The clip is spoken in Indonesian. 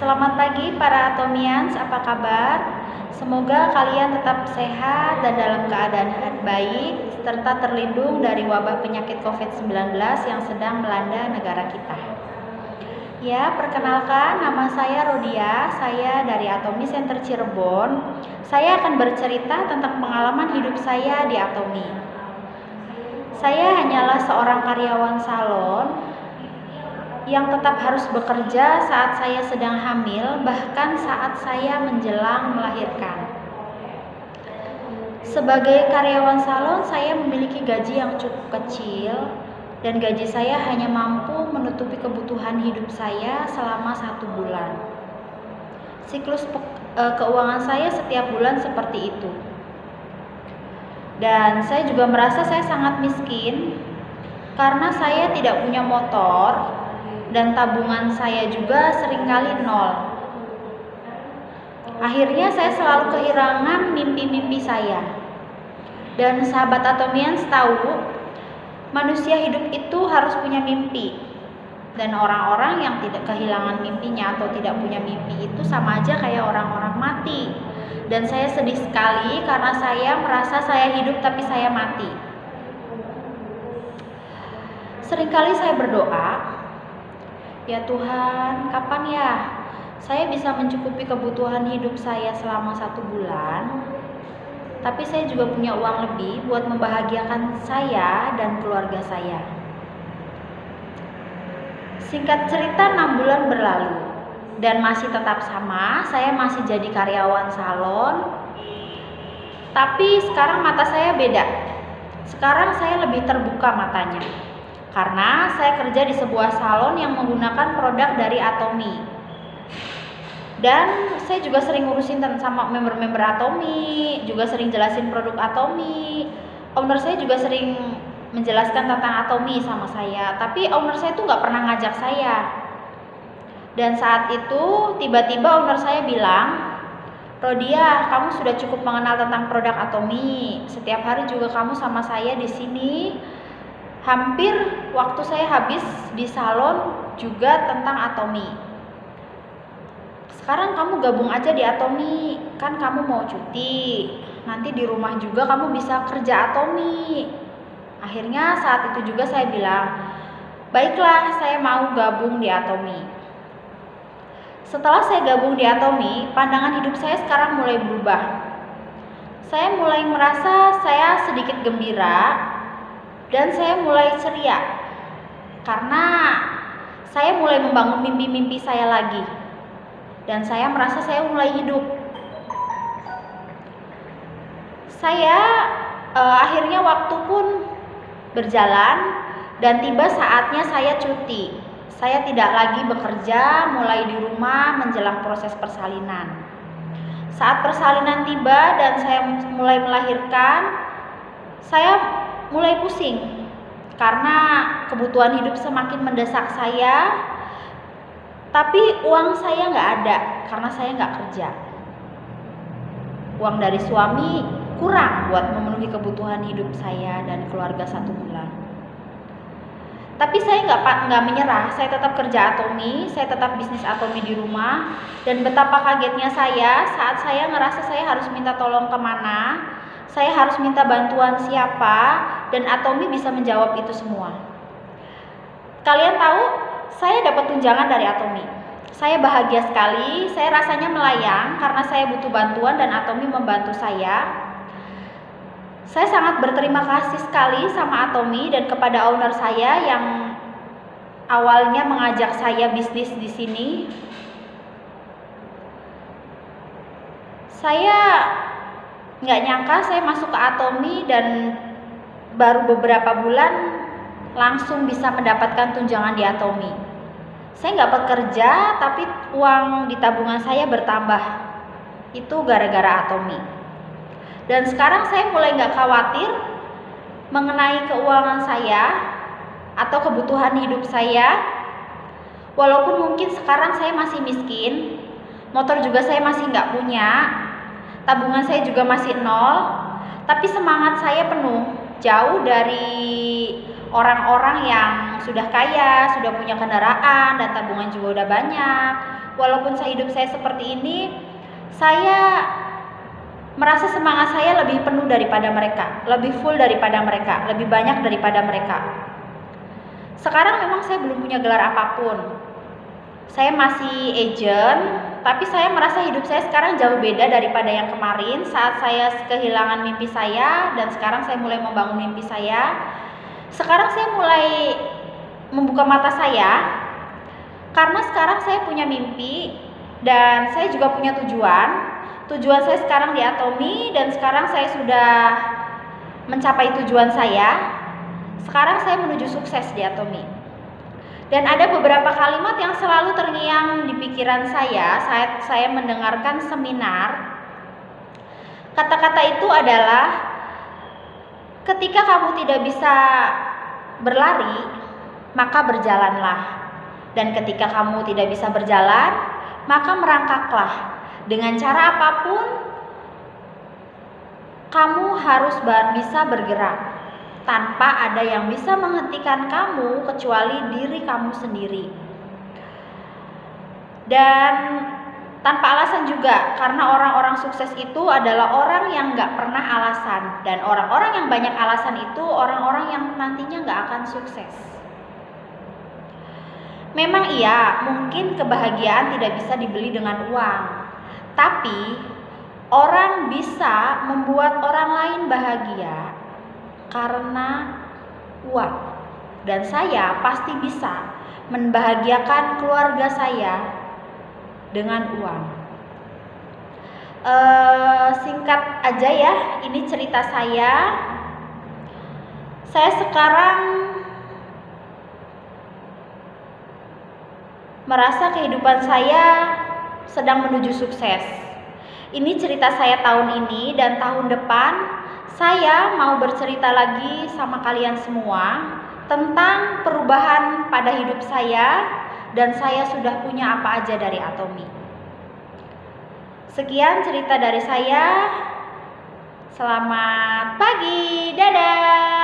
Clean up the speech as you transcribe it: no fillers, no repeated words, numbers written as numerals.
Selamat pagi para Atomians, apa kabar? Semoga kalian tetap sehat dan dalam keadaan baik serta terlindung dari wabah penyakit COVID-19 yang sedang melanda negara kita. Ya, perkenalkan, nama saya Rodia, saya dari Atomi Center Cirebon. Saya akan bercerita tentang pengalaman hidup saya di Atomi. Saya hanyalah seorang karyawan salon yang tetap harus bekerja saat saya sedang hamil, bahkan saat saya menjelang melahirkan. Sebagai karyawan salon, saya memiliki gaji yang cukup kecil dan gaji saya hanya mampu menutupi kebutuhan hidup saya selama 1 bulan. Siklus keuangan saya setiap bulan seperti itu. Dan saya juga merasa saya sangat miskin karena saya tidak punya motor dan tabungan saya juga seringkali nol. Akhirnya saya selalu kehilangan mimpi-mimpi saya. Dan sahabat Atomians tahu, manusia hidup itu harus punya mimpi. Dan orang-orang yang tidak kehilangan mimpinya atau tidak punya mimpi itu sama aja kayak orang-orang mati. Dan saya sedih sekali karena saya merasa saya hidup tapi saya mati. Seringkali saya berdoa, ya Tuhan, kapan ya saya bisa mencukupi kebutuhan hidup saya selama 1 bulan, tapi saya juga punya uang lebih buat membahagiakan saya dan keluarga saya. Singkat cerita, 6 bulan berlalu dan masih tetap sama, saya masih jadi karyawan salon, tapi sekarang mata saya beda. Sekarang saya lebih terbuka matanya karena saya kerja di sebuah salon yang menggunakan produk dari Atomi. Dan saya juga sering ngurusin sama member-member Atomi, juga sering jelasin produk Atomi. Owner saya juga sering menjelaskan tentang Atomi sama saya, tapi owner saya tuh nggak pernah ngajak saya. Dan saat itu tiba-tiba owner saya bilang, Rodia, kamu sudah cukup mengenal tentang produk Atomi. Setiap hari juga kamu sama saya di sini. Hampir waktu saya habis di salon juga tentang Atomi. Sekarang kamu gabung aja di Atomi, kan kamu mau cuti. Nanti di rumah juga kamu bisa kerja Atomi. Akhirnya saat itu juga saya bilang, baiklah, saya mau gabung di Atomi. Setelah saya gabung di Atomi, pandangan hidup saya sekarang mulai berubah. Saya mulai merasa saya sedikit gembira dan saya mulai ceria karena saya mulai membangun mimpi-mimpi saya lagi dan saya merasa saya mulai hidup. Saya akhirnya waktu pun berjalan dan tiba saatnya saya cuti. Saya tidak lagi bekerja, mulai di rumah menjelang proses persalinan. Saat persalinan tiba dan saya mulai melahirkan, saya mulai pusing karena kebutuhan hidup semakin mendesak saya, tapi uang saya nggak ada karena saya nggak kerja. Uang dari suami kurang buat memenuhi kebutuhan hidup saya dan keluarga 1 bulan. Tapi saya nggak menyerah, saya tetap kerja Atomi, saya tetap bisnis Atomi di rumah, dan betapa kagetnya saya saat saya ngerasa saya harus minta tolong kemana, saya harus minta bantuan siapa, dan Atomi bisa menjawab itu semua. Kalian tahu, saya dapat tunjangan dari Atomi. Saya bahagia sekali, saya rasanya melayang karena saya butuh bantuan dan Atomi membantu saya. Saya sangat berterima kasih sekali sama Atomi dan kepada owner saya yang awalnya mengajak saya bisnis di sini. Saya nggak nyangka saya masuk ke Atomi dan baru beberapa bulan langsung bisa mendapatkan tunjangan di Atomi. Saya nggak bekerja tapi uang di tabungan saya bertambah. Itu gara-gara Atomi. Dan sekarang saya mulai nggak khawatir mengenai keuangan saya atau kebutuhan hidup saya. Walaupun mungkin sekarang saya masih miskin, motor juga saya masih nggak punya, tabungan saya juga masih nol, tapi semangat saya penuh, jauh dari orang-orang yang sudah kaya, sudah punya kendaraan, dan tabungan juga udah banyak. Walaupun hidup saya seperti ini, saya merasa semangat saya lebih penuh daripada mereka, lebih full daripada mereka, lebih banyak daripada mereka. Sekarang memang saya belum punya gelar apapun. Saya masih agent, tapi saya merasa hidup saya sekarang jauh beda daripada yang kemarin saat saya kehilangan mimpi saya dan sekarang saya mulai membangun mimpi saya. Sekarang saya mulai membuka mata saya karena sekarang saya punya mimpi dan saya juga punya tujuan. Tujuan saya sekarang di Atomy dan sekarang saya sudah mencapai tujuan saya. Sekarang saya menuju sukses di Atomy. Dan ada beberapa kalimat yang selalu terngiang di pikiran saya saat saya mendengarkan seminar. Kata-kata itu adalah, ketika kamu tidak bisa berlari, maka berjalanlah. Dan ketika kamu tidak bisa berjalan, maka merangkaklah. Dengan cara apapun, kamu harus bisa bergerak. Tanpa ada yang bisa menghentikan kamu kecuali diri kamu sendiri. Dan tanpa alasan juga, karena orang-orang sukses itu adalah orang yang gak pernah alasan. Dan orang-orang yang banyak alasan itu orang-orang yang nantinya gak akan sukses. Memang iya, mungkin kebahagiaan tidak bisa dibeli dengan uang. Tapi orang bisa membuat orang lain bahagia karena uang. Dan saya pasti bisa membahagiakan keluarga saya dengan uang. Singkat aja ya, ini cerita saya. Saya sekarang merasa kehidupan saya sedang menuju sukses. Ini cerita saya tahun ini, dan tahun depan saya mau bercerita lagi sama kalian semua tentang perubahan pada hidup saya, dan saya sudah punya apa aja dari Atomy. Sekian cerita dari saya. Selamat pagi, dadah.